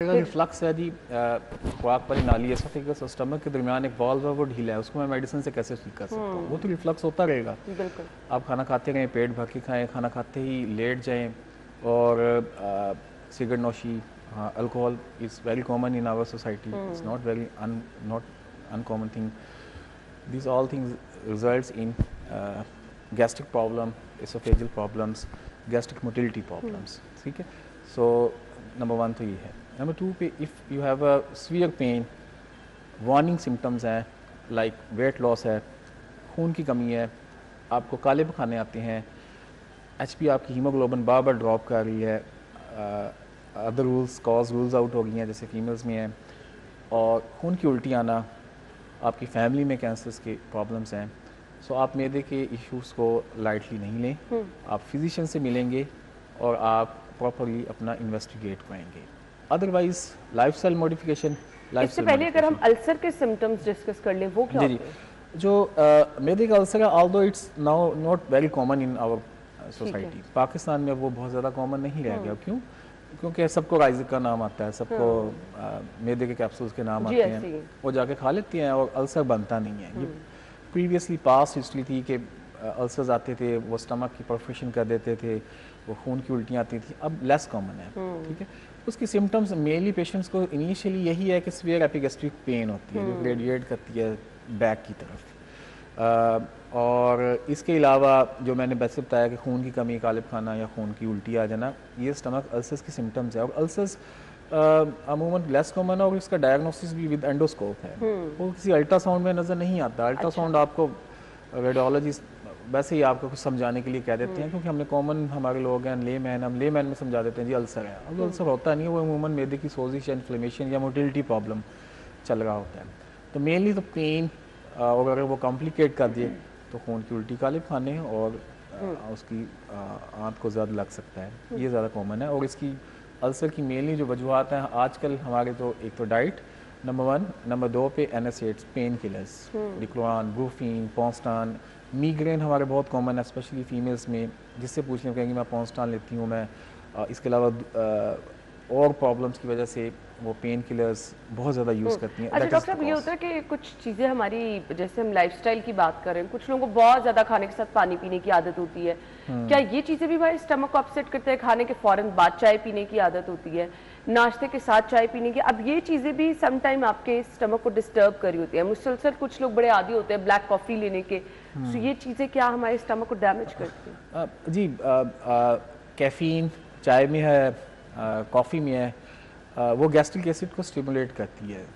Reflux है जी, खुराक वाली नाली एसोफेगस और स्टमक के दरमियान एक वॉल्व है, वो ढीला है, उसको मैं मेडिसिन से कैसे ठीक कर सकता हूँ? वो तो रिफ्लक्स होता रहेगा। बिल्कुल। आप खाना खाते रहें, पेट भर के खाएं, खाना खाते ही लेट जाएं और सिगरेट नोशी, हाँ, alcohol is very common in our society, it's not very not uncommon thing. These all things results in gastric problem, esophageal problems, gastric motility problems. ठीक है, so number one तो ये है। number two पे if you have a severe pain, warning symptoms हैं like weight loss है, खून की कमी है, आपको काले पखाने आते हैं, HP आपकी हीमोग्लोबिन बार बार ड्रॉप कर रही है, अदर रूल्स आउट हो गई हैं जैसे फीमेल्स में है, और खून की उल्टी आना, आपकी फैमिली में कैंसर्स के प्रॉब्लम्स हैं, सो आप मैदे के इश्यूज़ को लाइटली नहीं लें, आप फिजिशियन से मिलेंगे और आप प्रॉपरली अपना इन्वेस्टिगेट करेंगे। अदरवाइज लाइफस्टाइल मॉडिफिकेशन, इससे पहले अगर हम अल्सर के सिम्टम्स डिस्कस कर लें, वो क्या जी होते हैं? जो मैदे का अल्सर है, although it's now not very common in our society, Pakistan में वो बहुत ज़्यादा कॉमन नहीं रह गया। क्यों? क्योंकि सबको राइजिक का नाम आता है, सबको मैदे के कैप्सूल्स के नाम आते हैं, वो जाके खा लेते हैं और अल्सर बनता नहीं है। ये प्रीवियसली पास्ट हिस्ट्री थी कि अल्सर्स आते थे, वो स्टमक की परफोरेशन कर देते थे, वो खून की उल्टियाँ आती थी, अब लेस कॉमन है। ठीक है, उसकी सिम्टम्स मेनली पेशेंट्स को इनिशियली यही है कि सीवियर एपिगैस्ट्रिक पेन होती है जो रेडिएट करती है बैक की तरफ, और इसके अलावा जो मैंने वैसे बताया कि खून की कमी, काले खाना या खून की उल्टी आ जाना, ये स्टमक अल्सर्स की सिम्टम्स है। और अल्सर्स अमूमन लेस कॉमन है और इसका डायग्नोसिस भी विद एंडोस्कोप है, वो किसी अल्ट्रासाउंड में नज़र नहीं आता। अल्ट्रासाउंड आपको रेडियोलॉजिस्ट वैसे ही आपको कुछ समझाने के लिए कह देते हैं, क्योंकि हमने कॉमन हमारे लोग हैं लेमैन, हम लेमैन में समझा देते हैं जी अल्सर है। अब अल्सर होता नहीं है, वो अमूमन मैदे की सोजिश या इन्फ्लेमेशन या मोटिलिटी प्रॉब्लम चल रहा होता है। तो मेनली तो पेन, और अगर वो कॉम्प्लिकेट कर दिए तो खून की उल्टी, काले खाने और उसकी आंत को ज़्यादा लग सकता है, ये ज़्यादा कॉमन है। और इसकी अल्सर की मेनली जो वजूहत हैं आजकल हमारे, तो एक तो डाइट नंबर 1, नंबर 2 पे NSAIDs, पेन किलर्स, डिक्लोरान, ब्रूफीन, पॉन्स्टान, मीग्रेन हमारे बहुत कॉमन है स्पेशली फीमेल्स में, जिससे पूछने कहेंगे मैं पॉन्स्टान लेती हूँ मैं, इसके अलावा और प्रॉब्लम्स की वजह से वो पेन किलर्स बहुत ज़्यादा यूज़ करती हैं। अच्छा डॉक्टर साहब, ये होता है कि कुछ चीज़ें हमारी, जैसे हम लाइफस्टाइल की बात कर रहे हैं, कुछ लोगों को बहुत ज़्यादा खाने के साथ पानी पीने की आदत होती है, क्या ये चीज़ें भी हमारे स्टमक को अपसेट करते हैं? खाने के फ़ौरन बाद चाय पीने की आदत होती है, नाश्ते के साथ चाय पीने की, अब ये चीज़ें भी समटाइम आपके स्टमक को डिस्टर्ब कर रही होती है। मुसलसल कुछ लोग बड़े आदी होते हैं ब्लैक कॉफ़ी लेने के, तो ये चीज़ें क्या हमारे स्टमक को डैमेज करती हैं? जी, कैफ़ीन चाय में है, कॉफ़ी में है, वो गैस्ट्रिक एसिड को स्टिमुलेट करती है।